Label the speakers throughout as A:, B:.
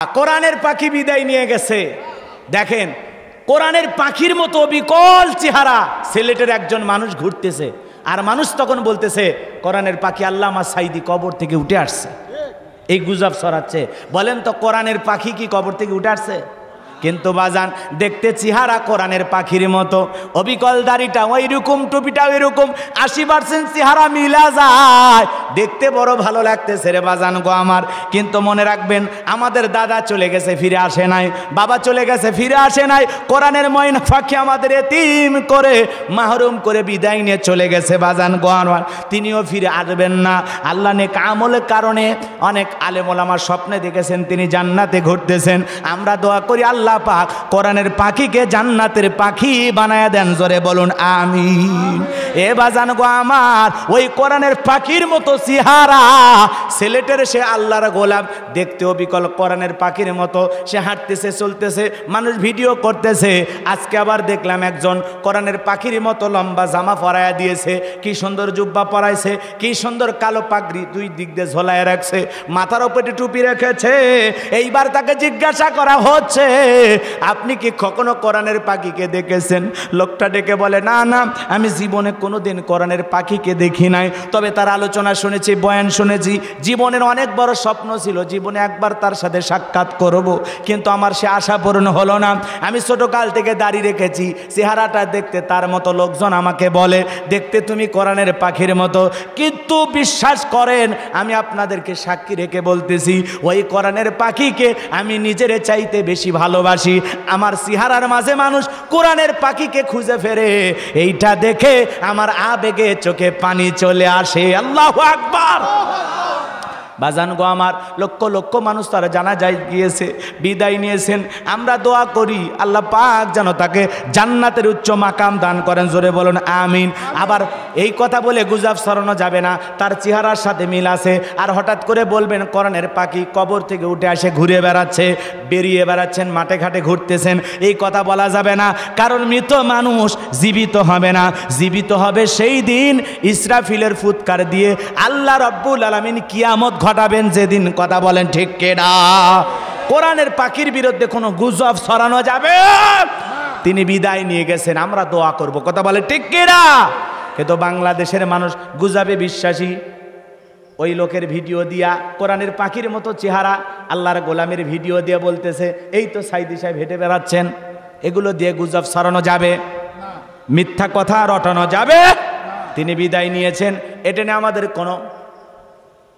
A: কোরআনের পাখি বিদায় নিয়ে গেছে। দেখেন কোরআনের পাখির মতো বিকল চেহারা সিলেটের একজন মানুষ ঘুরতেছে, আর মানুষ তখন বলতেছে কোরআনের পাখি আল্লামা সাঈদী কবর থেকে উঠে আসছে। এই গুজব ছড়াচ্ছে। বলেন তো কোরআনের পাখি কি কবর থেকে উঠে আসছে? কিন্তু বাজান দেখতে চেহারা কোরআনের পাখির মতো, অবিকল দাড়িটা ওইরকম, টুপিটা ওইরকম, 80% চেহারা মিলা যায়, দেখতে বড় ভালো লাগতেছে রে বাজান গো আমার। কিন্তু মনে রাখবেন আমাদের দাদা চলে গেছে ফিরে আসে নাই, বাবা চলে গেছে ফিরে আসে নাই, কোরআনের ময়না পাখি আমাদের এতিম করে মাহরুম করে বিদায় নিয়ে চলে গেছে বাজান গো আমার। তিনিও ফিরে আসবেন না। আল্লাহ নেক আমলের কারণে অনেক আলেম ওলামা স্বপ্নে দেখেছেন তিনি জান্নাতে ঘুরতেছেন। আমরা দোয়া করি আল্লাহ পাক কোরআনের পাখিকে জান্নাতের পাখি বানায় দেন, জোরে বলুন আমিন। এ বাজান গো আমার, ওই কোরআনের পাখির মতো চেহারা সিলেটের সে আল্লাহর গোলাম, দেখতেও বিকল কোরআনের পাখির মতো, সে হাঁটতেছে চলতেছে, মানুষ ভিডিও করতেছে। আজকে আবার দেখলাম একজন কোরআনের পাখির মতো লম্বা জামা পরায়া দিয়েছে, কি সুন্দর জুব্বা পরাইছে, কি সুন্দর কালো পাগড়ি দুই দিক দিয়ে ঝোলায় রাখছে, মাথার উপরে টুপি রেখেছে। এইবার তাকে জিজ্ঞাসা করা হচ্ছে আপনি কি কখনো কোরআনের পাখিকে দেখেছেন? লোকটা ডেকে বলে না না, আমি জীবনে কোনোদিন কোরআনের পাখিকে দেখি নাই, তবে তার আলোচনা শুনেছি, বয়ান শুনেছি। জীবনের অনেক বড় স্বপ্ন ছিল জীবনে একবার তার সাথে সাক্ষাৎ করব, কিন্তু আমার সে আশা পূরণ হলো না। আমি ছোটকাল থেকে দাঁড়িয়ে রেখেছি, চেহারাটা দেখতে তার মতো, লোকজন আমাকে বলে দেখতে তুমি কোরআনের পাখির মতো। কিন্তু বিশ্বাস করেন আমি আপনাদেরকে সাক্ষী রেখে বলতেছি, ওই কোরআনের পাখিকে আমি নিজের চাইতে বেশি ভালোবাসি। আমার চেহারার মাঝে মানুষ কোরআনের পাখিকে খুঁজে ফেরে, এইটা দেখে আমার আবেগে চোখে পানি চলে আসে। আল্লাহু আকবার। বাজান গো আমার, লক্ষ লক্ষ মানুষ তারা জানাজায় গিয়েছে, বিদায় নিয়েছেন। আমরা দোয়া করি আল্লাহ পাক যেন তাকে জান্নাতের উচ্চ মাকাম দান করেন, জোরে বলুন আমিন। আবার এই কথা বলে গুজব ছড়ানো যাবে না, তার চেহারার সাথে মিল আছে। আর হঠাৎ করে বলবেন কোরআনের পাখি কবর থেকে উঠে আসে ঘুরে বেড়াচ্ছে, বেরিয়ে বেড়াচ্ছেন, মাঠে ঘাটে ঘুরতেছেন, এই কথা বলা যাবে না। কারণ মৃত মানুষ জীবিত হবে না, জীবিত হবে সেই দিন ইসরাফিলের ফুৎকার দিয়ে আল্লাহ রব্বুল আলামিন কিয়ামত ঘটাবেন যেদিন। কথা বলেন ঠিক কিনা? কোরআনের পাখির বিরুদ্ধে কোনো গুজব ছড়ানো যাবে? তিনি বিদায় নিয়ে গেছেন, আমরা দোয়া করব। কথা বলে ঠিক কিনা? কিন্তু বাংলাদেশের মানুষ গুজবে বিশ্বাসী। ওই লোকের ভিডিও দিয়া কোরআনের পাখির মতো চেহারা আল্লাহর গোলামের ভিডিও দিয়ে বলতেছে এই তো সাঈদী সাহেব হেঁটে বেড়াচ্ছেন। এগুলো দিয়ে গুজব ছড়ানো যাবে? মিথ্যা কথা রটানো যাবে? তিনি বিদায় নিয়েছেন, এটা নিয়ে আমাদের কোনো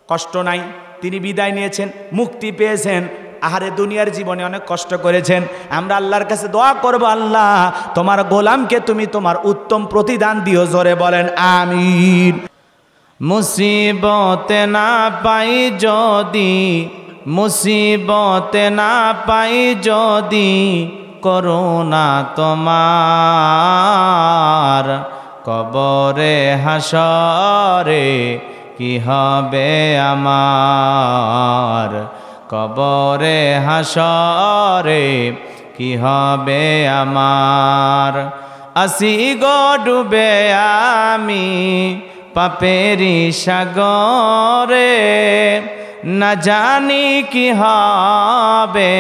A: কষ্ট নাই। তিনি বিদায় নিয়েছেন, মুক্তি পেয়েছেন। আহারে দুনিয়ার জীবনে অনেক কষ্ট করেছেন। আমরা আল্লাহর কাছে দোয়া করব, আল্লাহ তোমার গোলামকে তুমি তোমার উত্তম প্রতিদান দিও, জোরে বলেন আমিন। মুসিবতে না পাই যদি, মুসিবতে না পাই যদি, করুণা তোমার, কবরে হাসরে কি হবে আমার, কবরে হাসরে কি হবে আমার। আসি গো ডুবে আমি পাপেরি সাগরে, না জানি কি হবে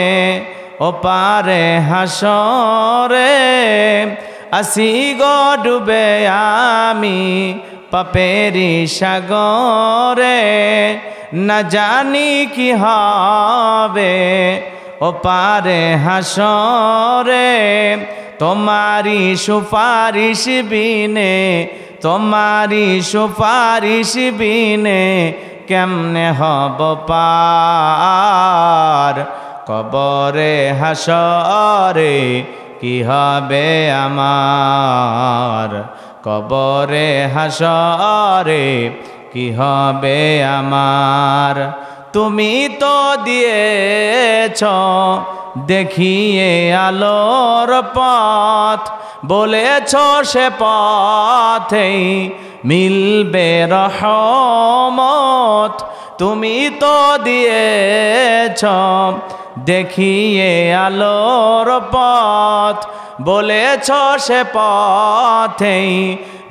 A: ও পারে হাসরে। আসি গো ডুবে আমি পাপেরি সাগরে, না জানি কি হবে ও পারে হাসরে। তোমারি সুপারিশ বিনে, তোমারি সুপারিশ বিনে কেমনে হব পার, কবরে হাসরে কি হবে আমার, কবরে হাসরে কি হবে আমার। তুমি তো দিয়েছ দেখিয়ে আলোর পথ, বলেছ সে পথেই মিলবে রহমত। তুমি তো দিয়েছ দেখিয়ে আলোর পথ, বলেছ সে পথেই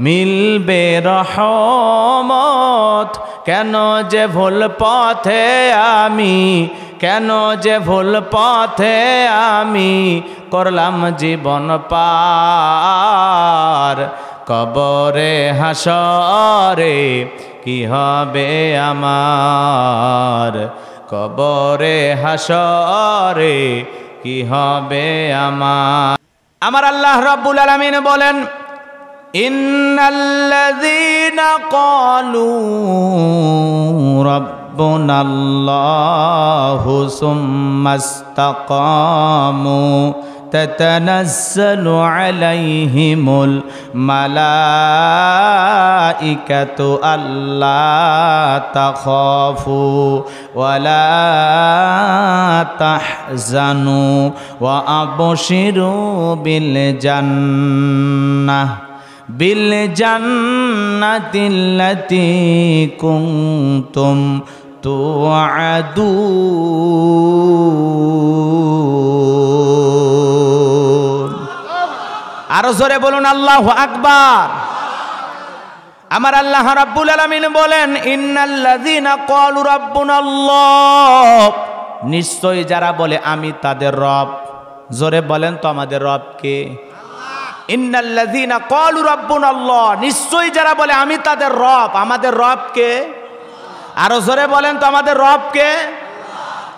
A: মিলবে রহমত। কেন যে ভুল পথে আমি, কেন যে ভুল পথে আমি করলাম জীবন পার। কবরে হাসরে কি হবে আমার, কবরে হাসরে কি হবে আমার। আমার আল্লাহ রাব্বুল আলামিন বলেন, ইন্নাল্লাযীনা ক্বালু রাব্বুনাল্লাহু সুম্মাস্তাকামু তাতানাজ্জালু আলাইহিমুল মালাইকাতু আল্লা তাখাফু ওয়ালা তাহজানু ওয়া আবশিরু বিল জান্নাহ বিল জান্নাতিল্লাতী কুনতুম তুআদুন। আরো জোরে বলুন আল্লাহু আকবার। আমার আল্লাহ রাব্বুল আলামিন বলেন, ইন্নাল্লাযীনা ক্বালু রাব্বুনাল্লাহ, নিশ্চয়ই যারা বলে আমি তাদের রব। জোরে বলেন তো আমাদের রব কে? ইন্নাল্লাযীনা ক্বালু রাব্বুনাল্লাহ, নিশ্চয়ই যারা বলে আমি তাদের রব, আমাদের রব কে? আরো জোরে বলেন তো আমাদের রব কে?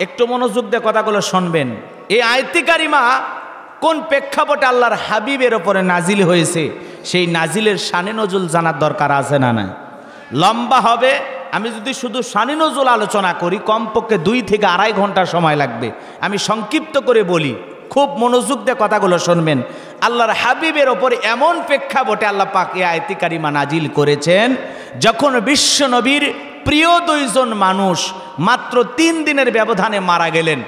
A: একটু মনোযোগ দিয়ে কথাগুলো শুনবেন। এই আয়াতে কারিমা কোন প্রেক্ষাপটে আল্লাহর হাবিবের ওপরে নাজিল হয়েছে, সেই নাজিলের শানে নজুল জানার দরকার আছে না নাই? লম্বা হবে। আমি যদি শুধু শানে নজুল আলোচনা করি কমপক্ষে 2 থেকে 2.5 ঘন্টা সময় লাগবে। আমি সংক্ষিপ্ত করে বলি, খুব মনোযোগ দিয়ে কথাগুলো শুনবেন। আল্লাহর হাবিবের ওপরে এমন প্রেক্ষাপটে আল্লাহ পাক এই আয়াতে কারিমা নাজিল করেছেন, যখন বিশ্ব নবীর প্রিয় 2 জন মানুষ মাত্র 3 দিনের ব্যবধানে মারা গেলেন।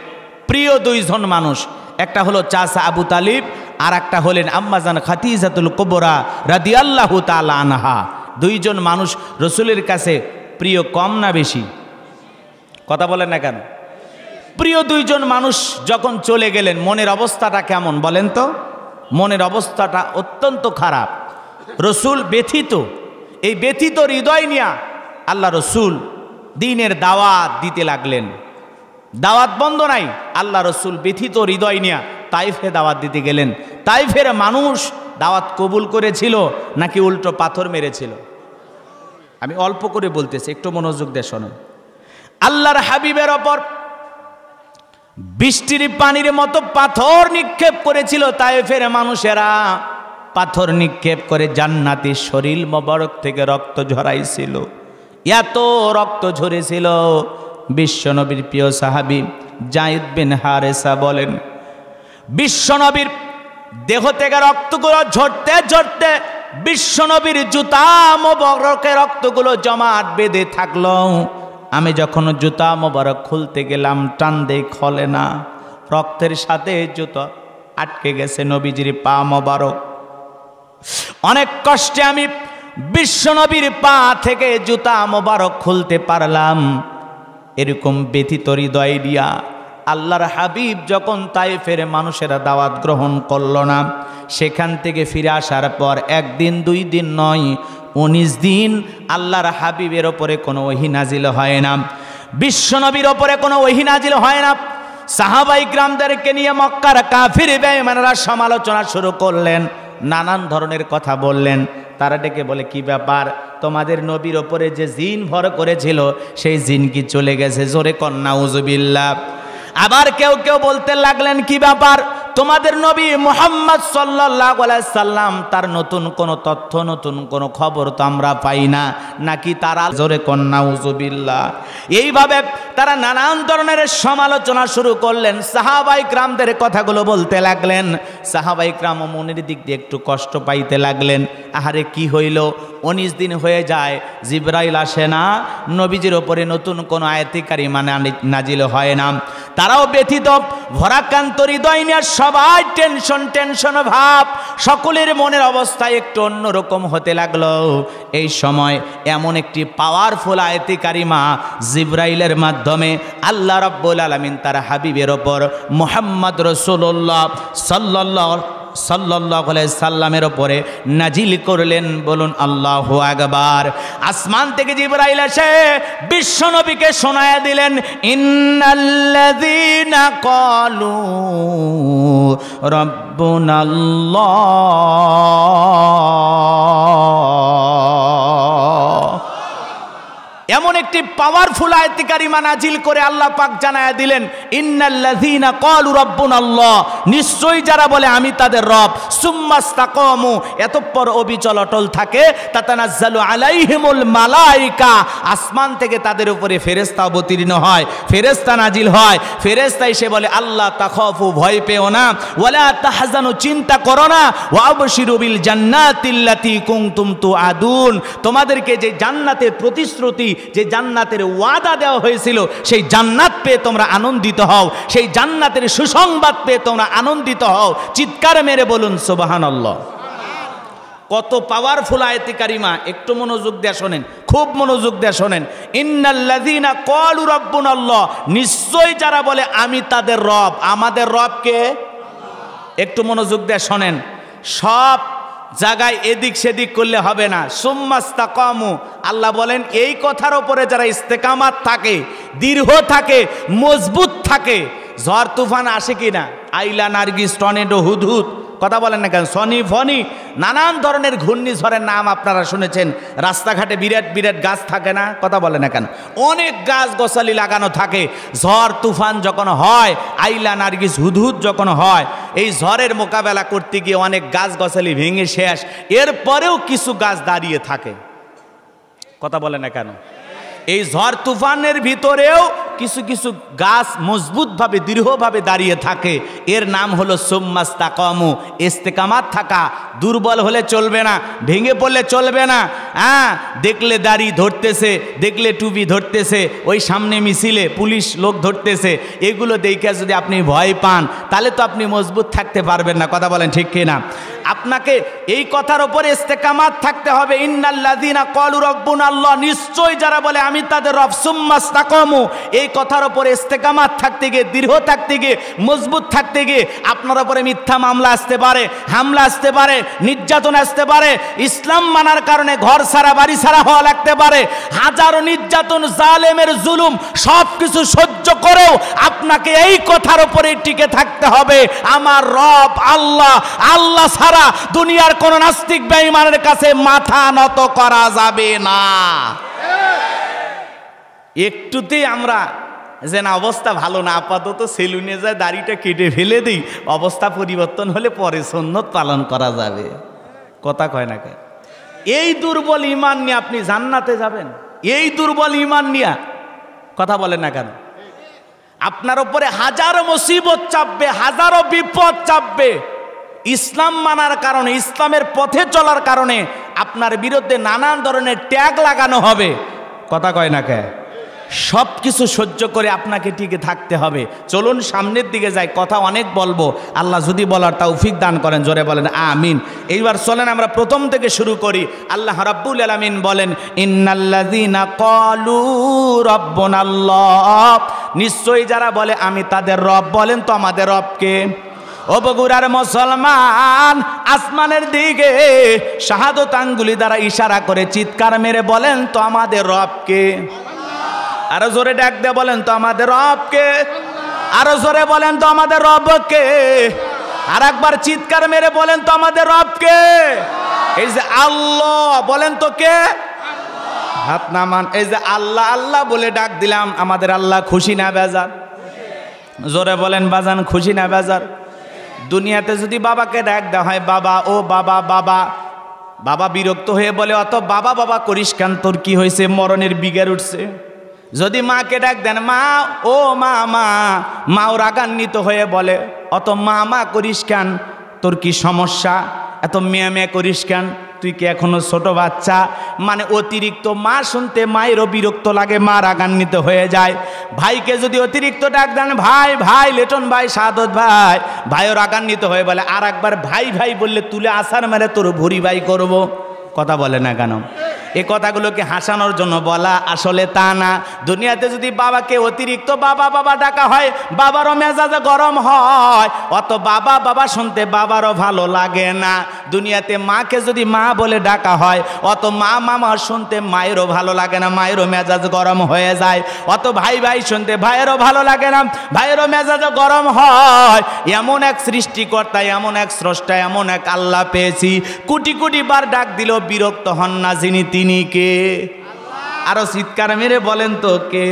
A: প্রিয় 2 জন মানুষ, একটা হলো চাচা আবু তালিব, আর একটা হলেন আম্মাজান খাদিজাতুল কুবরা রাদিয়াল্লাহু তাআলা আনহা। 2 জন মানুষ রসুলের কাছে প্রিয়, কম না বেশি? কথা বলেন না কেন? প্রিয় 2 জন মানুষ যখন চলে গেলেন, মনের অবস্থাটা কেমন বলেন তো? মনের অবস্থাটা অত্যন্ত খারাপ। রসুল ব্যথিত। এই ব্যথিত হৃদয় নিয়ে আল্লাহ রসুল দ্বীনের দাওয়াত দিতে লাগলেন। দাওয়াত বন্ধ নাই। আল্লাহ রসুল ব্যথিত হৃদয় নিয়ে তাইফে দাওয়াত দিতে গেলেন। তাইফের মানুষ দাওয়াত কবুল করেছিল নাকি উল্টো পাথর মেরেছিল? আমি অল্প করে বলতেছি, একটু মনোযোগ দিয়ে শোনেন। আল্লাহর হাবিবের ওপর বৃষ্টির পানির মতো পাথর নিক্ষেপ করেছিল তাইফের মানুষেরা। পাথর নিক্ষেপ করে জান্নাতি শরীর মোবারক থেকে রক্ত ঝরাইছিল। এত রক্ত ঝরেছিল, বিশ্বনবীর প্রিয় সাহাবী যায়েদ বিন হারেসা বলেন, বিশ্বনবীর দেহ থেকে রক্তগুলো ঝরতে ঝরতে বিশ্বনবীর জুতা মোবারকে রক্তগুলো জমাট বেঁধে থাকলো। আমি যখন জুতা মোবারক খুলতে গেলাম, টান দিয়ে খোলে না, রক্তের সাথে জুতা আটকে গেছে নবীজির পা মোবারক। অনেক কষ্টে আমি বিশ্বনবীর পা থেকে জুতা মোবারক খুলতে পারলাম। এরকম ব্যথিত হৃদয় দিয়া আল্লাহর হাবিব যখন তাইফের মানুষেরা দাওয়াত গ্রহণ করল না, সেখান থেকে ফিরে আসার পর 1 দিন 2 দিন নয়, 19 দিন আল্লাহর হাবিবের ওপরে কোনো ওহী নাজিল হয় না, বিশ্বনবীর ওপরে কোনো ওহী নাজিল হয় না। সাহাবায়ে কিরামদেরকে নিয়ে মক্কার কাফির বেঈমানরা সমালোচনা শুরু করলেন, নানান ধরনের কথা বললেন। তারা ডেকে বলে, কি ব্যাপার, তোমাদের নবীর ওপরে যে জিন ভর করেছিল সেই জিন কি চলে গেছে? জোরে কন নাউজুবিল্লাহ। আবার কেউ কেউ বলতে লাগলেন, কি ব্যাপার, তোমাদের নবী মুহাম্মদ সাল্লাল্লাহু আলাইহি সাল্লাম তার নতুন কোন তথ্য, নতুন কোন খবর তো আমরা পাই না নাকি? তারা জোরে কন নাউজুবিল্লাহ। এইভাবে তারা নানান ধরনের সমালোচনা শুরু করলেন। সাহাবায়ে কিরামদের কথাগুলো বলতে লাগলেন। সাহাবায়ে কিরাম মনের দিক দিয়ে একটু কষ্ট পাইতে লাগলেন। আহারে কি হইল, 19 দিন হয়ে যায়, জিবরাইল আসে না, নবীজির ওপরে নতুন কোন আয়াতে কারিমা নাজিল হয় না। তারাও ব্যথিত, ভরাক্রান্ত হৃদয় নিয়ে সবাই টেনশন ভাব, সকলের মনের অবস্থা একটু অন্যরকম হতে লাগলো। এই সময় এমন একটি পাওয়ারফুল আয়াতে কারিমা জিবরাইলের মাধ্যমে আল্লাহ রাব্বুল আলামিন তার হাবিবের ওপর মুহাম্মদ রাসূলুল্লাহ সাল্লাল্লাহু সাল্লাল্লাহু আলাইহি সাল্লামের উপরে নাজিল করলেন। বলুন আল্লাহু আকবার। আসমান থেকে জিবরাইল এসে বিশ্বনবীকে শোনায়া দিলেন, ইন্নাল্লাযীনা ক্বালু রাব্বুনাল্লাহ, এমন একটি পাওয়ারফুল আয়াতে কারিমা নাজিল করে আল্লাহ পাক জানায়া দিলেন, ইন্নাল্লাযীনা ক্বালু রাব্বুনাল্লাহ, নিশ্চয়ই যারা বলে আমি তাদের রব, সুম্মাস্তাকামু, এতঃপর অবিচল অটল থাকে, তাতানাজ্জালু আলাইহিমুল মালায়েকা, আসমান থেকে তাদের উপরে ফেরেশতা অবতীর্ণ হয়, ফেরেশতা নাজিল হয়। ফেরেশতা এসে বলে, আল্লাহ তাখাফু, ভয় পেও না, ওয়ালা তাহজানু, চিন্তা করো না, ওয়া আবশিরু বিল জান্নাতিল্লাতী কুনতুম তুআদুন, তোমাদেরকে যে জান্নাতের প্রতিশ্রুতি, যে জান্নাতের ওয়াদা দেওয়া হয়েছিল, সেই জান্নাত পেয়ে তোমরা আনন্দিত হও, সেই জান্নাতের সুসংবাদ পেয়ে তোমরা আনন্দিত হও। চিৎকার মেরে বলুন সুবহানাল্লাহ। কত পাওয়ারফুল আয়াতে কারিমা, একটু মনোযোগ দিয়ে শোনেন, খুব মনোযোগ দিয়ে শোনেন। ইন্নাল্লাযীনা ক্বালু রাব্বুনাল্লাহ, নিশ্চয়ই যারা বলে আমি তাদের রব, আমাদের রব কে? একটু মনোযোগ দিয়ে শোনেন। সব জায়গায় এদিক সেদিক করলে হবে না। সুম্মাস্তাকামু, আল্লাহ বলেন এই কথার উপরে যারা ইস্তেকামাত থাকে, দৃঢ় থাকে, মজবুত থাকে, ঝড় তুফান আসে কিনা, আইলা, নার্গিস, টর্নেডো, হুদহুদ, কথা বলেন না কেন, সনি ফনি, নানান ধরনের ঘূর্ণিঝড়ের নাম আপনারা শুনেছেন। রাস্তাঘাটে বিরাট বিরাট গাছ থাকে না, কথা বলেন না কেন, অনেক গাছ গোছালি লাগানো থাকে। ঝড় তুফান যখন হয়, আইলা, নার্গিস, হুদহুদ যখন হয়, এই ঝড়ের মোকাবেলা করতে গিয়ে অনেক গাছ গোছালি ভেঙে শেষ, এরপরেও কিছু গাছ দাঁড়িয়ে থাকে, কথা বলেন না কেন। এই ঝড় তুফানের ভিতরেও কিছু কিছু গাছ মজবুতভাবে, দৃঢ়ভাবে দাঁড়িয়ে থাকে, এর নাম হলো সুম্মাস্তাকামু, ইস্তেকামাত থাকা। দুর্বল হলে চলবে না, ভেঙে পড়লে চলবে না। হ্যাঁ, দেখলে দাড়ি ধরতেছে, দেখলে টুপি ধরতেছে, ওই সামনে মিছিলে পুলিশ লোক ধরতেছে, এগুলো দেখে যদি আপনি ভয় পান, তাহলে তো আপনি মজবুত থাকতে পারবেন না, কথা বলেন ঠিক কিনা। আপনাকে এই কথার উপরে ইস্তেকামাত থাকতে হবে। ইন্নাল্লাযীনা ক্বালু রাব্বুনাল্লাহ, নিশ্চয়ই যারা বলে আমি তাদের রব, সুম্মাস্তাকামু, এই কথার উপরে ইস্তেকামাত থাকতে গিয়ে, দৃঢ় থাকতে গিয়ে, মজবুত থাকতে গিয়ে আপনার উপরে মিথ্যা মামলা আসতে পারে, হামলা আসতে পারে, নির্যাতন আসতে পারে, ইসলাম মানার কারণে ঘর ছাড়া, বাড়ি ছাড়া হওয়া লাগতে পারে, হাজারো নির্যাতন, জালেমের জুলুম, সব কিছু সহ্য করেও আপনাকে এই কথার উপরে টিকে থাকতে হবে, আমার রব আল্লাহ, আল্লাহ ছাড়া দুনিয়ার কোন নাস্তিক বেঈমানের কাছে মাথা নত করা যাবে না। একটুতেই আমরা যে না অবস্থা ভালো না, আপাতত সেলুনে যায় দাড়িটা কেটে ফেলে দিই, অবস্থা পরিবর্তন হলে পরে সুন্নত পালন করা যাবে, কথা কয় না কে। এই দুর্বল ঈমান নিয়ে আপনি জান্নাতে যাবেন? এই দুর্বল ঈমান নিয়ে কথা বলেন না কেন? আপনার উপরে হাজারো মুসিবত চাপবে, হাজারো বিপদ চাপবে, ইসলাম মানার কারণে, ইসলামের পথে চলার কারণে আপনার বিরুদ্ধে নানান ধরনের ট্যাগ লাগানো হবে, কথা কয় না কে। সব কিছু সহ্য করে আপনাকে টিকে থাকতে হবে। চলুন সামনের দিকে যাই, কথা অনেক বলবো, আল্লাহ যদি বলার তৌফিক দান করেন, জোরে বলেন আমিন। এইবার চলেন আমরা প্রথম থেকে শুরু করি। আল্লাহ রাব্বুল আলামিন বলেন, ইন্নাল্লাযীনা ক্বালু রাব্বুনাল্লাহ, নিশ্চয়ই যারা বলে আমি তাদের রব, বলেন তো আমাদের রবকে। ও বগুড়ার মুসলমান, আসমানের দিকে শাহাদত আঙ্গুলি দ্বারা ইশারা করে চিৎকার মেরে বলেন তো আমাদের রবকে। আরো জোরে ডাক দিয়ে বলেন তো আমাদের রবকে। আরো জোরে বলেন তো আমাদের রবকে। আর একবার চিৎকার মেরে বলেন তো আমাদের রবকে। এই যে আল্লাহ, বলেন তো কে? হাত নামান। এই যে আল্লাহ আল্লাহ বলে ডাক দিলাম, আমাদের আল্লাহ খুশি না বেজার? জোরে বলেন বাজান, খুশি না বেজার? দুনিয়াতে যদি বাবাকে ডাক দেওয়া হয়, বাবা, ও বাবা, বাবা, বাবা বিরক্ত হয়ে বলে, অত বাবা বাবা করিস কেন, তোর কি হয়েছে, মরণের বিঘের উঠছে। যদি মাকে ডাক দেন, মা, ও মা, মা, মাও রাগান্বিত হয়ে বলে, অত মা মা করিস কেন, তোর কি সমস্যা, এত মেয়ে মেয়ে করিস কেন, তুই কি এখনো ছোট বাচ্চা। মানে অতিরিক্ত মা শুনতে মায়েরও বিরক্ত লাগে, মা রাগান্বিত হয়ে যায়। ভাইকে যদি অতিরিক্ত ডাক দেন, ভাই ভাই, লেটন ভাই, সাদত ভাই, ভাইও রাগান্বিত হয়ে বলে, আর একবার ভাই ভাই বললে তুলে আসার মেরে তোর ভুরি ভাই করবো, কথা বলে না কেন। এই কথাগুলোকে হাসানোর জন্য বলা, আসলে তা না। দুনিয়াতে যদি বাবাকে অতিরিক্ত বাবা বাবা ডাকা হয়, বাবারও মেজাজ গরম হয়, অত বাবা বাবা শুনতে বাবারও ভালো লাগে না। দুনিয়াতে মাকে যদি মা বলে ডাকা হয়, অত মা মামা শুনতে মায়েরও ভালো লাগে না, মায়েরও মেজাজ গরম হয়ে যায়। অত ভাই ভাই শুনতে ভাইয়েরও ভালো লাগে না, ভাইয়েরও মেজাজ গরম হয়। এমন এক সৃষ্টিকর্তা, এমন এক স্রষ্টা, এমন এক আল্লাহ পেয়েছি, কোটি কোটি বার ডাক দিল বিরক্ত হন না যিনি, তিনি কে? আরো চিৎকার মেরে বলেন তো কে?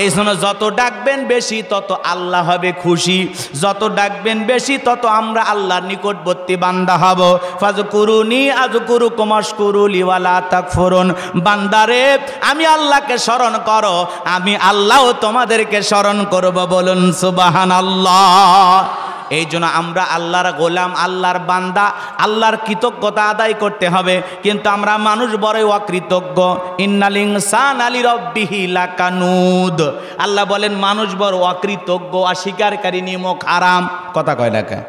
A: এই জন্য যত ডাকবেন বেশি তত আল্লাহ হবে খুশি, যত ডাকবেন বেশি তত আমরা আল্লাহর নিকটবর্তী বান্দা হব। ফাজকুরুনি আযকুরুকুম ওয়াশকুরুলি ওয়ালা তাকফুরুন। বান্দারে আমি আল্লাহকে স্মরণ করো, আমি আল্লাহও তোমাদেরকে স্মরণ করব। বলুন সুবহানাল্লাহ। এই জন্য আমরা আল্লাহর গোলাম, আল্লাহর বান্দা, আল্লাহর কৃতজ্ঞতা আদায় করতে হবে। কিন্তু আমরা মানুষ বড়ই অকৃতজ্ঞ। ইন্নাল ইনসানা লিরাব্বিহি লাকানুদ। আল্লাহ বলেন মানুষ বড় অকৃতজ্ঞ, অস্বীকারী, নিমক হারাম। কথা কয় না কে?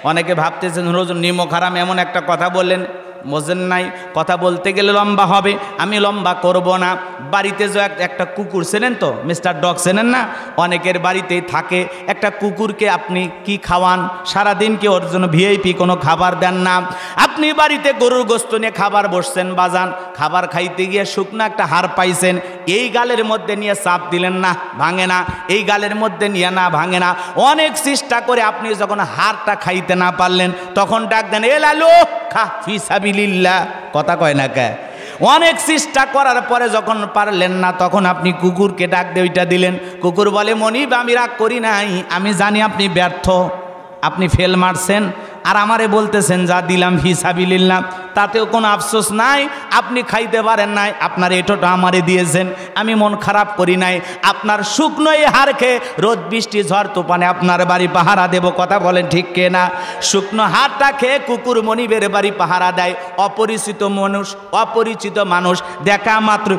A: অনেকে ভাবতেছেন রোজ নিমক হারাম এমন একটা কথা বললেন, বোঝেন নাই। কথা বলতে গেলে লম্বা হবে, আমি লম্বা করব না। বাড়িতে যে একটা কুকুর চেনেন তো, মিস্টার ডগ চেনেন না? অনেকের বাড়িতেই থাকে। একটা কুকুরকে আপনি কি খাওয়ান? সারাদিন কি ওর জন্য ভিআইপি কোনো খাবার দেন না। আপনি বাড়িতে গরুর গোস্ত নিয়ে খাবার বসছেন, বাজান খাবার খাইতে গিয়ে শুকনো একটা হাড় পাইছেন, এই গালের মধ্যে নিয়ে চাপ দিলেন না, ভাঙে না। এই গালের মধ্যে নিয়ে না, ভাঙে না। অনেক চেষ্টা করে আপনি যখন হাড়টা খাইতে না পারলেন, তখন ডাক দেন, এ লালু খা ফিসাবিলিল্লাহ। কথা কয় না কে? অনেক চেষ্টা করার পরে যখন পারলেন না, তখন আপনি কুকুরকে ডাক দিয়ে ওইটা দিলেন। কুকুর বলে, মনিব আমি রাগ করি নাই, আমি জানি আপনি ব্যর্থ, আপনি ফেল মারছেন, আর আমারে বলতেছেন যা দিলাম ফিসাবিলিল্লাহ, তাতেও কোনো আফসোস নাই। আপনি খাইতে পারেন নাই, আপনার এটোটা আমারে দিয়েছেন, আমি মন খারাপ করি নাই। আপনার শুকনো এই হাড় খেয়ে রোদ বৃষ্টি ঝড় তুফানে আপনার বাড়ি পাহারা দেব। কথা বলেন ঠিক কে না? শুকনো হাড়টা খেয়ে কুকুর মনিবের বাড়ি পাহারা দেয়। অপরিচিত মানুষ দেখা মাত্র,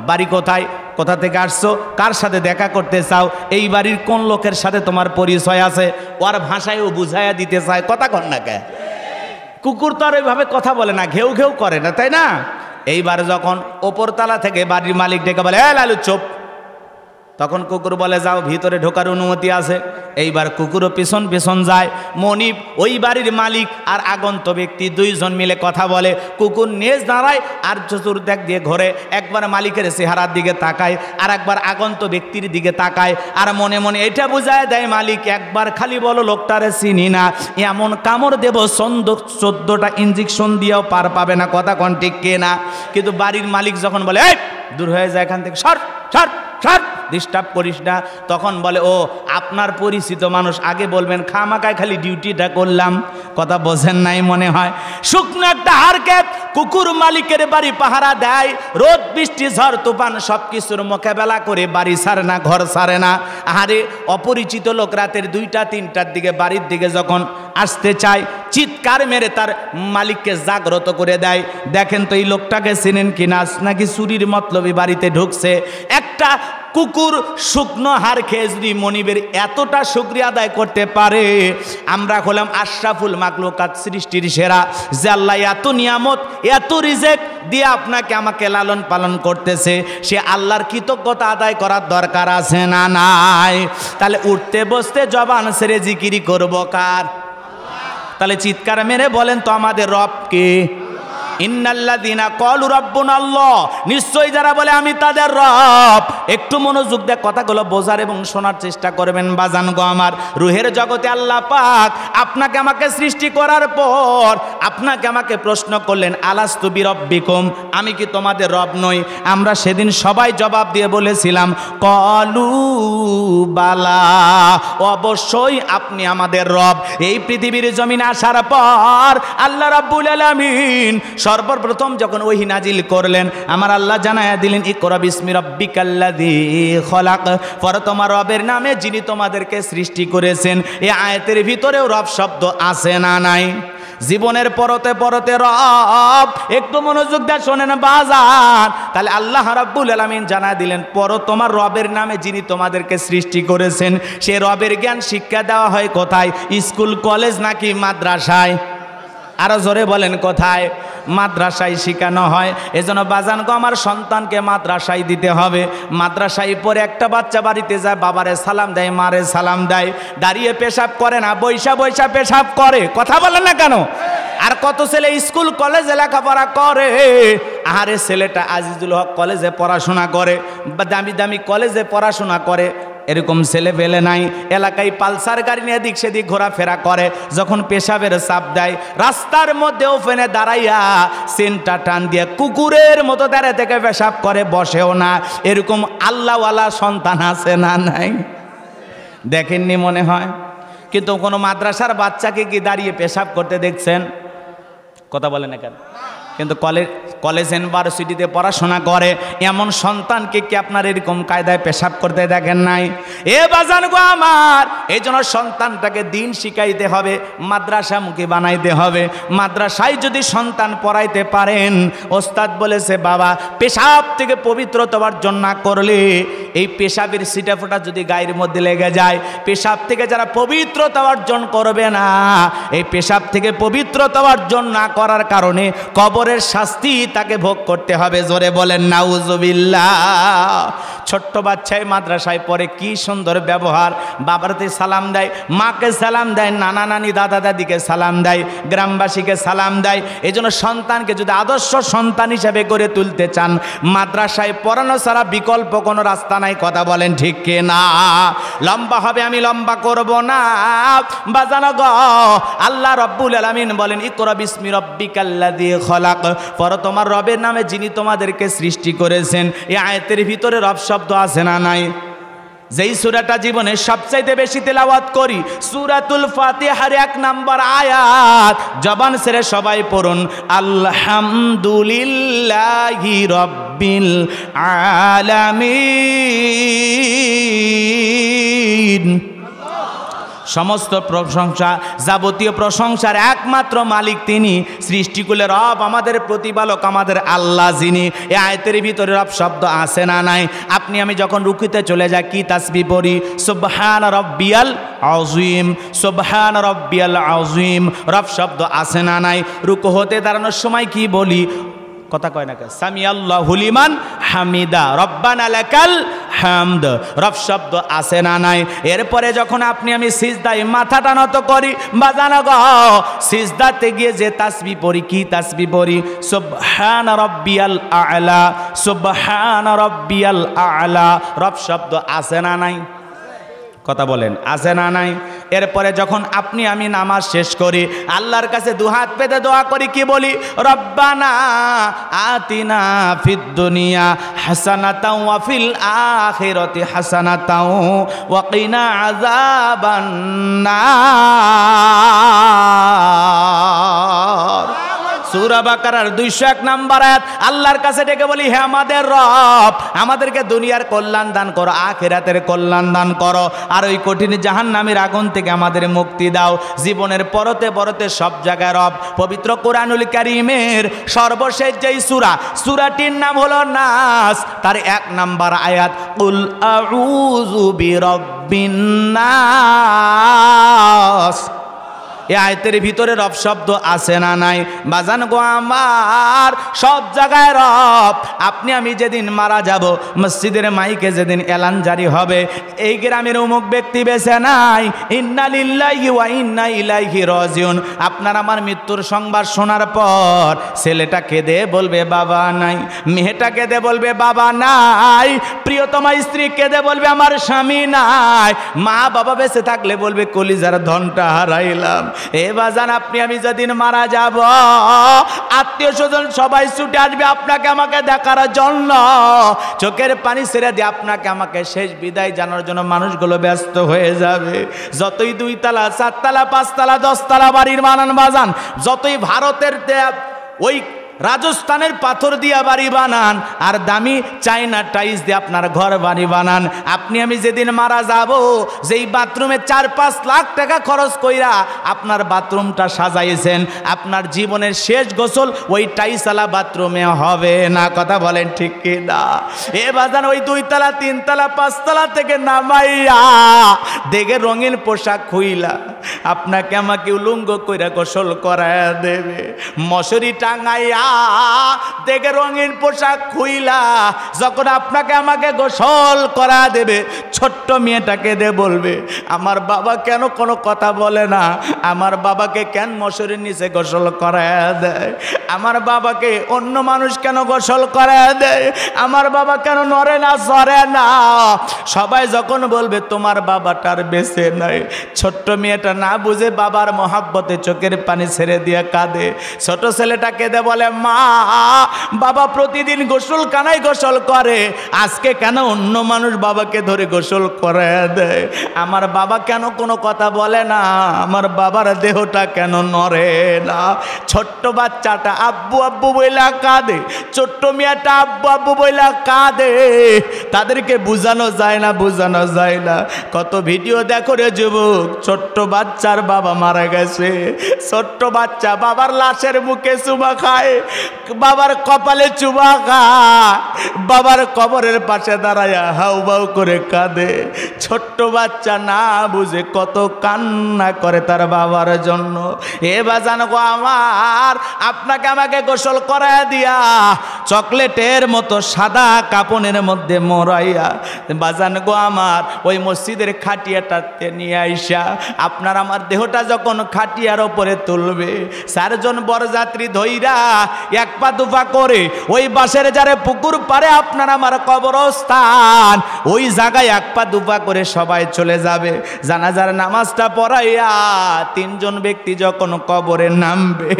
A: বাড়ি কোথায়, কোথা থেকে আসছো, কার সাথে দেখা করতে চাও, এই বাড়ির কোন লোকের সাথে তোমার পরিচয় আছে, ওর ভাষায় ও বুঝাইয়া দিতে চায়। কথা কর না কে? কুকুর তো আর ওইভাবে কথা বলে না, ঘেউ ঘেউ করে না, তাই না? এইবার যখন ওপরতলা থেকে বাড়ির মালিক ডেকে বলে, এ লালু চুপ, তখন কুকুর বলে যাও, ভিতরে ঢোকার অনুমতি আছে। এইবার কুকুরও পিছন পিছন যায়। মনিব, ওই বাড়ির মালিক আর আগন্ত ব্যক্তি দুইজন মিলে কথা বলে। কুকুর নেজ দাঁড়ায় আর চতুর্দিক দিয়ে ঘোরে, একবার মালিকের চেহারার দিকে তাকায়, আর একবার আগন্ত ব্যক্তির দিকে তাকায়, আর মনে মনে এটা বুঝায় দেয়, মালিক একবার খালি বলো লোকটারে চিনি না, এমন কামড় দেব 14টা ইঞ্জেকশন দিয়েও পার পাবে না। কথা কোন ঠিক কে না? কিন্তু বাড়ির মালিক যখন বলে, এই দূর হয়ে যায় এখান থেকে, সর সর সর, ডিস্টার্ব করিস না, তখন বলে, ও আপনার পরিচিত মানুষ, আগে বলবেন, খামাকায় খালি ডিউটিটা করলাম। কথা বোঝেন নাই মনে হয়। শুকনো একটা হাড়কে কুকুর মালিকের বাড়ি পাহারা দেয়, রোদ বৃষ্টি ঝড় তুফান সব কিছুর মোকাবেলা করে বাড়ি ছাড়ে না, ঘর ছাড়ে না। আরে অপরিচিত লোক রাতের 2টা 3টার দিকে বাড়ির দিকে যখন আসতে চায়, চিৎকার মেরে তার মালিককে জাগ্রত করে দেয়। দেখেন তো এই লোকটাকে চেনেন কিনা, নাকি চুরির মতলবি বাড়িতে ঢুকছে। একটা কুকুর শুকনো হাড় খেয়ে যদি মনিবের এতটা শুকরিয়া আদায় করতে পারে, আমরা হলাম আশরাফুল মাখলুকাত, সৃষ্টির সেরা, যে আল্লাহ এত নিয়ামত এত রিজেক দিয়ে আপনাকে আমাকে লালন পালন করতেছে, সে আল্লাহর কৃতজ্ঞতা আদায় করার দরকার আছে না নাই? তাহলে উঠতে বসতে জবান ছেড়ে জিকিরি করব কার? তাহলে চিৎকার মেরে বলেন তো আমাদের রব কে? ইন্নাল্লাযীনা ক্বালু রাব্বুনাল্লাহ, নিশ্চয়ই যারা বলে আমি তাদের রব। একটু মনোযোগ দিয়ে কথাগুলো বোঝার এবং শোনার চেষ্টা করবেন বাজান গো আমার। রুহের জগতে আল্লাহ পাক আপনাকে আমাকে সৃষ্টি করার পর আপনাকে আমাকে প্রশ্ন করলেন, আলাস্তু বিরব্বিকুম, আমি কি তোমাদের রব নই? আমরা সেদিন সবাই জবাব দিয়ে বলেছিলাম, ক্বালু বালা, অবশ্যই আপনি আমাদের রব। এই পৃথিবীর জমিনে আসার পর আল্লাহ রাব্বুল আলামিন সর্বপ্রথম যখন ওহী নাজিল করলেন, আমার আল্লাহ জানায়া দিলেন, ইকরা বিসমি রাব্বিকাল্লাযী খলাক, পরে তোমার রবের নামে যিনি তোমাদেরকে সৃষ্টি করেছেন। এই আয়াতের ভিতরেও রব শব্দ আছে না নাই? জীবনের পরতে পরতে রব, একটু মনোযোগ দিয়ে শোনেন বাজার। তাহলে আল্লাহ রাব্বুল আলামিন জানায়া দিলেন, পর তোমার রবের নামে যিনি তোমাদেরকে সৃষ্টি করেছেন, সে রবের জ্ঞান শিক্ষা দেওয়া হয় কোথায়? স্কুল কলেজ নাকি মাদ্রাসায়? আরো জোরে বলেন কোথায়? মাদ্রাসায় শেখানো হয়। এজন্য বাজান গো আমার সন্তানকে মাদ্রাসায় দিতে হবে। মাদ্রাসায় পরে একটা বাচ্চা বাড়িতে যায়, বাবারে সালাম দেয়, মারে সালাম দেয়, দাঁড়িয়ে পেশাব করে না, বৈশা বৈশা পেশাব করে। কথা বলে না কেন? আর কত ছেলে স্কুল কলেজে লেখাপড়া করে, আরে ছেলেটা আজিজুল হক কলেজে পড়াশোনা করে, দামি দামি কলেজে পড়াশোনা করে, এরকম ছেলে পেলে নাই। এলাকায় পালসার গাড়ি নিয়ে এদিক সেদিক ঘোরাফেরা করে, যখন পেশাবের চাপ দেয় রাস্তার মধ্যে ওপেনে দাঁড়াইয়া সেন্টা টান দিয়ে কুকুরের মতো দাঁড়িয়ে থেকে পেশাব করে, বসেও না। এরকম আল্লাহওয়ালা সন্তান আছে না নাই? দেখেননি মনে হয়? কিন্তু কোনো মাদ্রাসার বাচ্চাকে কি দাঁড়িয়ে পেশাব করতে দেখছেন? কথা বলে না কেন? কিন্তু কলেজ ইউনিভার্সিটিতে পড়াশোনা করে এমন সন্তানকে কি আপনার এরকম কায়দায় পেশাব করতে দেখেন নাই? এ বাজান গো আমার, এই জন্য সন্তানটাকে দিন শিখাইতে হবে, মাদ্রাসামুখী বানাইতে হবে। মাদ্রাসায় যদি সন্তান পড়াইতে পারেন, ওস্তাদ বলেছে বাবা পেশাব থেকে পবিত্রতা অর্জন না করলে, এই পেশাবের ছিটাফোঁটা যদি গায়ের মধ্যে লেগে যায়, পেশাব থেকে যারা পবিত্রতা অর্জন করবে না, এই পেশাব থেকে পবিত্রতা অর্জন না করার কারণে কবরের শাস্তি তাকে ভোগ করতে হবে। জোরে বলেন নাউজুবিল্লাহ। ছোট্ট বাচ্চায় মাদ্রাসায় পড়ে, কি সুন্দর ব্যবহার, বাবারতে সালাম দেয়, মাকে সালাম দেয়, নানা নানি দাদা দাদিকে সালাম দেয়, গ্রামবাসীকে সালাম দেয়। এই জন্য সন্তানকে যদি আদর্শ সন্তান হিসেবে গড়ে তুলতে চান, মাদ্রাসায় পড়ানো ছাড়া বিকল্প কোনো রাস্তা নাই। কথা বলেন ঠিক কি না? লম্বা হবে, আমি লম্বা করব না। বাজানো গো, আল্লাহ রব্বুল আলামিন বলেন ইকরা বিসমি রাব্বিকাল্লাযী খলাক, পড়ো তোমার রবের নামে যিনি তোমাদেরকে সৃষ্টি করেছেন। এই আয়াতের ভিতরে রব শব্দ আছে না নাই? যেই সূরাটা জীবনে সবচাইতে বেশি তেলাওয়াত করি, সূরাতুল ফাতিহার 1 নম্বর আয়াত, জবান ছেড়ে সবাই পড়ুন, আলহামদুলিল্লাহি রাব্বিল আলামিন। সমস্ত প্রশংসা, যাবতীয় প্রশংসার একমাত্র মালিক তিনি, সৃষ্টিকুলের রব, আমাদের প্রতিপালক, আমাদের আল্লাহ যিনি। এই আয়াতের ভিতরে রব শব্দ আছে না নাই? আপনি আমি যখন রুকুতে চলে যাই কি তাসবিহ পড়ি? সুবহান রাব্বিয়াল আযীম, সুবহান রাব্বিয়াল আযীম। রব শব্দ আছে না নাই? রুকু হতে দাঁড়ানোর সময় কি বলি? কথা কয় না, সামি আল্লাহু লিমান হামিদা, রব্বানা লাকাল হামদ। রব শব্দ আছে না নাই? এরপরে যখন আপনি আমি সিজদায় মাথাটা নত করি, বাজানো গো, সিজদাতে গিয়ে যে তাসবিহ পড়ি, কি তাসবিহ পড়ি? সুবহান রাব্বিয়াল আ'লা, সুবহান রাব্বিয়াল আ'লা। রব শব্দ আছে না নাই? কথা বলেন, আছে না নাই? এরপরে যখন আপনি আমি নামাজ শেষ করি, আল্লাহর কাছে দুহাত পেতে দোয়া করি, কি বলি? রব্বানা আতিনা ফিদ দুনিয়া হাসানাতাও ওয়া ফিল আখিরাতি হাসানাতাও ওয়া কিনা আযাবান নার। সূরা বাকারার 201 নম্বর আয়াত। আল্লাহর কাছে ডেকে বলি, হে আমাদের রব, আমাদেরকে দুনিয়ার কল্যাণ দান করো, আখিরাতের কল্যাণ দান করো, আর ওই কঠিন জাহান্নামের আগুন থেকে আমাদের মুক্তি দাও। জীবনের পরতে পরতে সব জায়গায় রব। পবিত্র কোরআনুল কারীমের সর্বশেষ যেই সূরাটির নাম হলো নাস, তার 1 নম্বর আয়াত, কুল আউযু বিরাব্বিন নাস। এই আয়াতের ভিতরে রব শব্দ আছে না নাই? বাজান গো আমার, সব জায়গায় রব। আপনি আমি যেদিন মারা যাব, মসজিদের মাইকে যেদিন এলান জারি হবে, এই গ্রামের অমুক ব্যক্তি বেঁচে নাই, ইন্না লিল্লাহি ওয়া ইন্না ইলাইহি রাজিউন, আপনার আমার মৃত্যুর সংবাদ শোনার পর ছেলেটা কেঁদে বলবে বাবা নাই, মেয়েটা কেঁদে বলবে বাবা নাই, প্রিয়তমা স্ত্রী কেঁদে বলবে আমার স্বামী নাই, মা বাবা বেঁচে থাকলে বলবে কলিজার ধনটা হারাইলাম। এ বাজান, আপনি আমি যেদিন মারা যাব, আত্মীয় স্বজন সবাই ছুটে আসবে আপনাকে আমাকে দেখার জন্য, চোখের পানি ছেড়ে দিয়ে আপনাকে আমাকে শেষ বিদায় জানার জন্য মানুষগুলো ব্যস্ত হয়ে যাবে। যতই 2 তলা 4 তলা 5 তলা 10 তলা বাড়ির বানান বাজান, যতই ভারতের ওই রাজস্থানের পাথর দিয়া বাড়ি বানান, আর দামি চাইনা টাইলস দিয়ে আপনার ঘর বাড়ি বানান, আপনি আমি যেদিন মারা যাব, যেই বাথরুমে 4-5 লাখ টাকা খরচ কইরা আপনার বাথরুমটা সাজাইছেন, আপনার জীবনের শেষ গোসল ওই টাইলসওয়ালা বাথরুমে হবে না। কথা বলেন ঠিক কি না? এ বাজান, ওই 2 তলা 3 তলা 5 তলা থেকে নামাইয়া দেখে রঙিন পোশাক খুইলা আপনাকে আমাকে উলঙ্গ কইরা গোসল করায়া দেবে, মশারি টাঙাইয়া দেখে রঙিন পোশাক খুইলা যখন আপনাকে আমাকে গোসল করা দেবে, ছোট্ট মেয়েটাকে দে বলবে আমার বাবা কেন কোনো কথা বলে না, আমার বাবাকে কেন মশারির নিচে গোসল করায়া দেয়, আমার বাবাকে অন্য মানুষ কেন গোসল করায়া দেয়, আমার বাবা কেন নড়ে না সরে না। সবাই যখন বলবে তোমার বাবাটার বেঁচে নাই, ছোট্ট মেয়েটা না বুঝে বাবার মহাব্বতে চোখের পানি ছেড়ে দিয়ে কাঁদে। ছোট ছেলেটা কেঁদে বলে মা, বাবা প্রতিদিন গোসল কানায় গোসল করে, আজকে কেন অন্য মানুষ বাবাকে ধরে গোসল করে দেয়, আমার বাবা কেন কোনো কথা বলে না, আমার বাবার দেহটা কেন নড়ে না। ছোট্ট বাচ্চাটা আব্বু আব্বু বইলা কাঁদে, ছোট্ট মেয়েটা আব্বু আব্বু বইলা কাঁদে। তাদেরকে বুঝানো যায় না, বুঝানো যায় না। কত ভিডিও দেখো রে যুবক, ছোট্ট বাচ্চার বাবা মারা গেছে, ছোট্ট বাচ্চা বাবার লাশের মুখে চুমা খায়, বাবার কপালে চুমা খায়, বাবার কবরের পাশে দাঁড়ায় হাউ বাউ করে কাঁদে। ছোট্ট বাচ্চা না বুঝে কত কান্না করে তার বাবার জন্য। এ বাজান গো আমার, আপনাকে আমাকে গোসল করায় দিয়া চকলেটের মতো সাদা কাপনের মধ্যে মোড়াইয়া বাজান গো আমার ওই মসজিদের খাটিয়াটাতে নিয়ে আইসা আপনার আমার দেহটা যখন খাটিয়ার ওপরে তুলবে, 4 জন বরযাত্রী ধইরা এক পা দুপা করে ওই বাসের যারে পুকুর পারে আপনার আমার কবরস্থান, ওই জায়গায় এক পা দুপা করে সবাই চলে যাবে। জানাজার নামাজটা পড়াইয়া 3 জন ব্যক্তি যখন কবরে নামবে,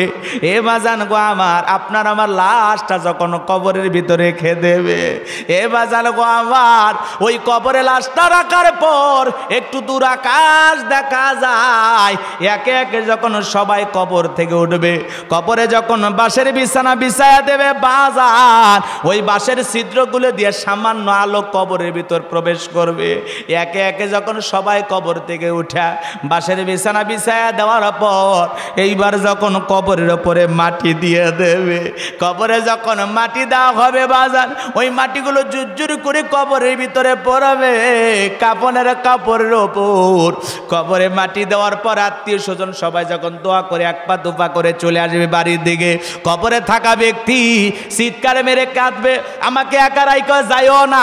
A: এ বাজান গো আমার আপনার আমার লাশটা যখন কবরের ভিতরে রেখে দেবে, এ বাজান গো আমার ওই কবরে লাশটা রাখার পর একটু দূর আকাশ দেখা যায়। একে একে যখন সবাই কবর থেকে উঠবে, কবরে যখন বাঁশের বিছানা বিছায়া দেবে বাজান, ওই বাঁশের ছিদ্রগুলো দিয়ে সামান্য আলো কবরের ভিতর প্রবেশ করবে। একে একে যখন সবাই কবর থেকে উঠা বাঁশের বিছানা বিছায়া দেওয়ার পর এইবার যখন কবরের ওপরে মাটি দিয়ে দেবে, কবরে যখন মাটি দেওয়া হবে বাজান, ওই মাটিগুলো জুরজুর করে কবরের ভিতরে পড়বে কাপনের কাপড়ের ওপর। কবরে মাটি দেওয়ার পর আত্মীয় স্বজন সবাই যখন দোয়া করে এক পা দুপা করে চলে আসবে বাড়ির দিকে, কবরে থাকা ব্যক্তি চিৎকার মেরে কাঁদবে আমাকে একা রাইখা যাইও না।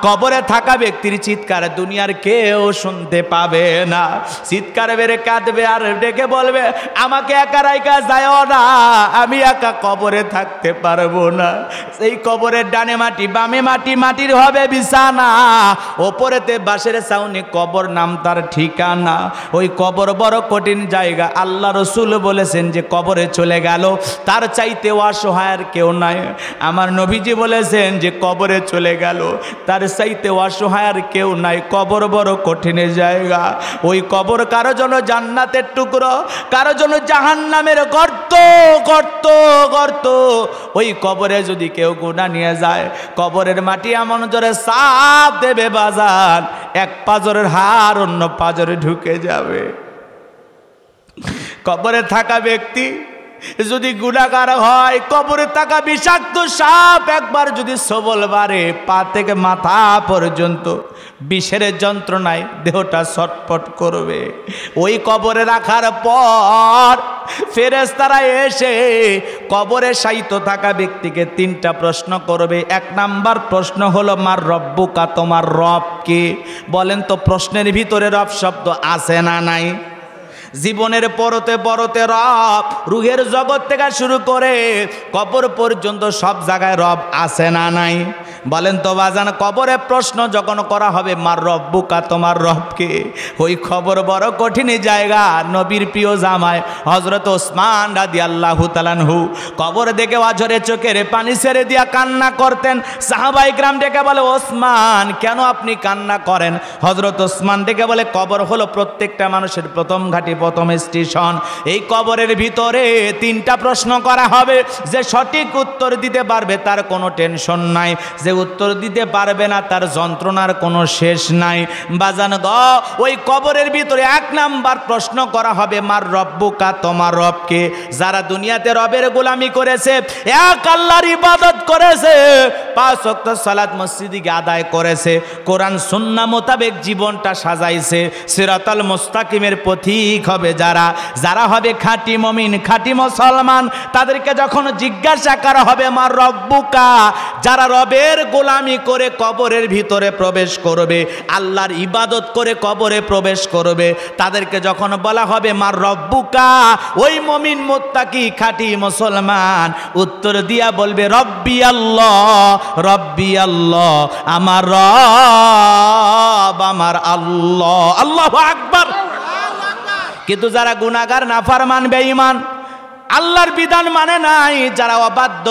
A: কবরে থাকা ব্যক্তির চিৎকার দুনিয়ার কেউ শুনতে পাবে না, চিৎকার মেরে কাঁদবে আর ডেকে বলবে আমাকে একা রাইখা যাইও না, আমি একা কবরে থাকতে পারবো না। সেই কবরের ডানে মাটি বামে মাটি, মাটির হবে বিছানা, ওপরেতে বাঁশের ছাউনি, কবর নাম তার ঠিকানা। ওই কবর বড় কঠিন জায়গা। আল্লাহ রসুল বলেছেন যে কবরে চলে গেল তার চাইতে অসহায়ের কেউ নাই। আমার নবীজি বলেছেন যে কবরে চলে গেল তার চাইতে অসহায়ের কেউ নাই। কবর বড় কঠিন জায়গা। ওই কবর কারো জন্য জান্নাতের টুকরো, কারো জন্য জাহান্নামের গর্ত গর্ত গর্ত। ওই কবরে যদি কেউ গুনাহ নিয়ে যায়, কবরের মাটি এমন জোরে চাপ দেবে বাজান, এক পাজরের হাড় অন্য পাজরে ঢুকে যাবে। কবরে থাকা ব্যক্তি যদি গুনাহগার হয়, কবরে থাকা বিষাক্ত সাপ একবার যদি সবল বাড়ে, পা থেকে মাথা পর্যন্ত বিষের যন্ত্রণায় দেহটা ছটফট করবে। ওই কবরে রাখার পর ফেরেশতারা এসে কবরে শায়িত থাকা ব্যক্তিকে 3টা প্রশ্ন করবে। 1 নাম্বার প্রশ্ন হলো মার রব্বুকা, তোমার রব কে? বলেন তো প্রশ্নের ভিতরে রব শব্দ আছে না নাই? জীবনের পরতে পরতে রব, রুহের জগৎ থেকে শুরু করে কবর পর্যন্ত সব জায়গায় রব আছে না নাই? বলেন তো বাজান, কবরে প্রশ্ন যখন করা হবে মার রব্বুকা, তোমার রবকে, ওই খবর বড় কঠিন জায়গা। নবীর প্রিয় জামাই হযরত ওসমান রাদিয়াল্লাহু তাআলা আনহু কবর দেখে অঝরে চোখের পানি ছেড়ে দিয়া কান্না করতেন। সাহাবায়ে কিরাম ডেকে বলে ওসমান কেন আপনি কান্না করেন? হযরত ওসমান ডেকে বলে কবর হলো প্রত্যেকটা মানুষের প্রথম ঘাঁটি, প্রথম স্টেশন। এই কবরের ভিতরে 3টা প্রশ্ন করা হবে। যে সঠিক উত্তর দিতে পারবে তার কোনো টেনশন নাই, যে উত্তর দিতে পারবে না তার যন্ত্রণার কোনো শেষ নাই। বাজান গ, ওই কবরের ভিতরে 1 নাম্বার প্রশ্ন করা হবে মার রব্বুকা, তোমার রবকে। যারা দুনিয়াতে রবের গোলামি করেছে, এক আল্লাহর ইবাদত করেছে, 5 ওয়াক্ত সালাত মসজিদে আদায় করেছে, কোরআন সুন্নাহ মোতাবেক জীবনটা সাজাইছে, সিরাতাল মুস্তাকিমের পথিক হবে যারা, যারা হবে খাঁটি মুমিন, খাঁটি মুসলমান, তাদেরকে যখন জিজ্ঞাসা করা হবে মার রব্বুকা, যারা রবের গোলামি করে কবরের ভিতরে প্রবেশ করবে, আল্লাহর ইবাদত করে কবরে প্রবেশ করবে, তাদেরকে যখন বলা হবে মার রব্বুকা, ওই মুমিন মুত্তাকি খাঁটি মুসলমান উত্তর দিয়া বলবে রব্বি আল্লাহ, রব্বি আল্লাহ, আমার রব আমার আল্লাহ। আল্লাহু আকবার। কিন্তু যারা গুনাহগার, নাফরমান, বেঈমান, আল্লাহর বিধান মানে নাই, যারা অবাধ্য,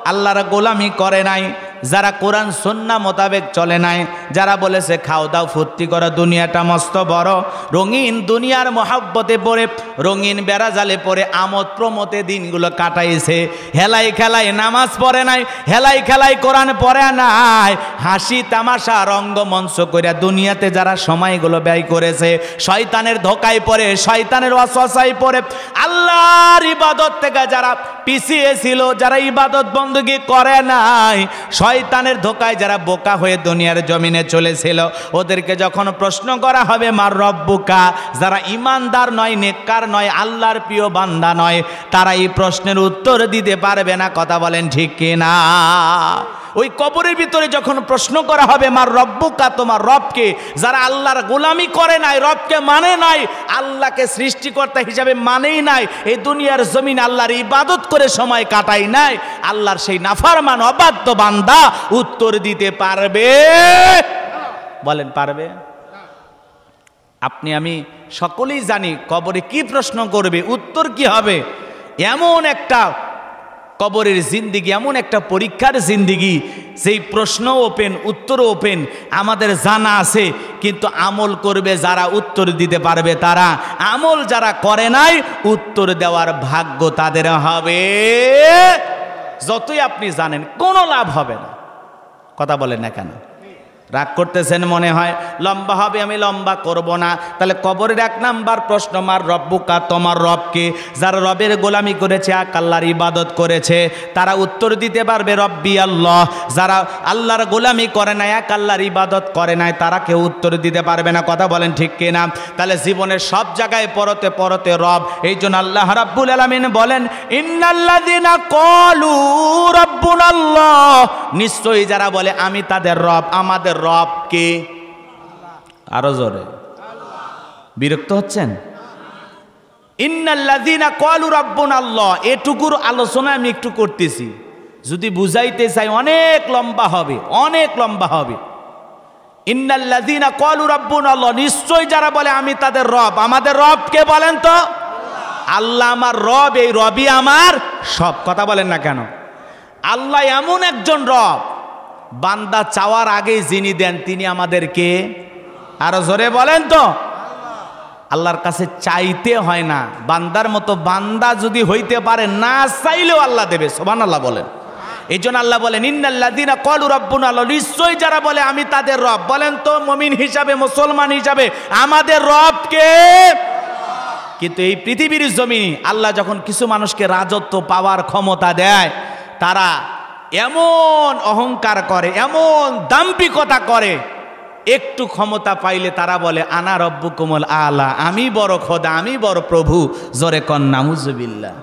A: আল্লাহর গোলামি করে নাই, যারা কোরআন সুন্নাহ মোতাবেক চলে নাই, যারা বলেছে খাও দাও ফুর্তি করো, দুনিয়াটা মস্ত বড়, রঙিন দুনিয়ার মহাব্বতে পড়ে, রঙিন বেড়াজালে পড়ে, আমোদ প্রমোদে দিনগুলো কাটাইছে, হেলাই খেলাই নামাজ পড়ে নাই, হেলাই খেলাই কোরআন পড়ে নাই, হাসি তামাশা রঙ্গমঞ্চ করে দুনিয়াতে যারা সময়গুলো ব্যয় করেছে, শয়তানের ধোকায় পড়ে, শয়তানের ওয়াসওয়াসায় পড়ে, আল্লাহর ইবাদত থেকে যারা পিছিয়ে ছিল, যারা ইবাদত বندگی করে নাই, শয়তানের ধোকায় যারা বোকা হয়ে দুনিয়ার জমিনে চলেছিল, ওদেরকে যখন প্রশ্ন করা হবে মার রব্বুকা, যারা ইমানদার নয়, নেককার নয়, আল্লাহর প্রিয় বান্দা নয়, তারা এই প্রশ্নের উত্তর দিতে পারবে না। কথা বলেন ঠিক কিনা? ওই কবরের ভিতরে যখন প্রশ্ন করা হবে মার রব্বুকা, তোমার রবকে, যারা আল্লাহর গোলামি করে নাই, রবকে মানে নাই, আল্লাহকে সৃষ্টিকর্তা হিসাবে মানেই নাই, এই দুনিয়ার জমিন আল্লাহর ইবাদত করে সময় কাটাই নাই, আল্লাহর সেই নাফরমান অবাধ্য বান্দা উত্তর দিতে পারবে? বলেন পারবে? আপনি আমি সকলেই জানি কবরে কি প্রশ্ন করবে, উত্তর কি হবে। এমন একটা কবরের জিন্দিগি, এমন একটা পরীক্ষার জিন্দিগি, সেই প্রশ্ন ওপেন, উত্তর ওপেন, আমাদের জানা আছে, কিন্তু আমল করবে যারা, উত্তর দিতে পারবে তারা। আমল যারা করে নাই, উত্তর দেওয়ার ভাগ্য তাদের হবে। যতই আপনি জানেন কোনো লাভ হবে না। কথা বলেন না কেন? রাগ করতেছেন মনে হয়, লম্বা হবে, আমি লম্বা করব না। তাহলে কবরের 1 নাম্বার প্রশ্ন মার রব্বুকা, তোমার রবকে। যারা রবের গোলামি করেছে, এক আল্লাহর ইবাদত করেছে, তারা উত্তর দিতে পারবে রব্বি আল্লাহ। যারা আল্লাহর গোলামি করে নাই, এক আল্লাহর ইবাদত করে নাই, তারা কেউ উত্তর দিতে পারবে না। কথা বলেন ঠিক কিনা? তাহলে জীবনের সব জায়গায় পরতে পরতে রব। এই জন্য আল্লাহ রাব্বুল আলামিন বলেন ইন্নাল্লাযিনা ক্বালু রাব্বুনাল্লাহ, নিশ্চয়ই যারা বলে আমি তাদের রব, আমাদের রব কে? আরো জোরে। বিরক্ত হচ্ছেন? ইন্নাল্লাযিনা ক্বালু রাব্বুনাল্লাহ, এটুকুর আলোচনা আমি একটু করতেছি, যদি বুঝাইতে চাই অনেক লম্বা হবে, অনেক লম্বা হবে। ইন্নাল্লাযিনা ক্বালু রাব্বুনাল্লাহ, নিশ্চয়ই যারা বলে আমি তাদের রব, আমাদের রব কে বলেন তো? আল্লাহ আমার রব, এই রবই আমার সব। কথা বলেন না কেন? আল্লাহ এমন একজন রব, বান্দা চাওয়ার আগেই যিনি দেন তিনি আমাদেরকে, আরো জোরে বলেন তো, আল্লাহর কাছে চাইতে হয় না। বান্দার মতো বান্দা যদি হইতে পারে, না চাইলেও আল্লাহ দেবে। সুবহানাল্লাহ বলেন। এই জন্য আল্লাহ বলেন ইন্নাল্লাযিনা ক্বালু রাব্বুনাল্লাহ, নিশ্চয়ই যারা বলে আমি তাদের রব। বলেন তো মুমিন হিসাবে, মুসলমান হিসাবে আমাদের রব কে? কিন্তু এই পৃথিবীর জমিনে আল্লাহ যখন কিছু মানুষকে রাজত্ব পাওয়ার ক্ষমতা দেয়, তারা এমন অহংকার করে, এমন দাম্ভিকতা করে, একটু ক্ষমতা পাইলে তারা বলে আনা রব্বুকুমুল আলা, আমি বড় খোদা, আমি বড় প্রভু। জোরে কন নাউজুবিল্লাহ।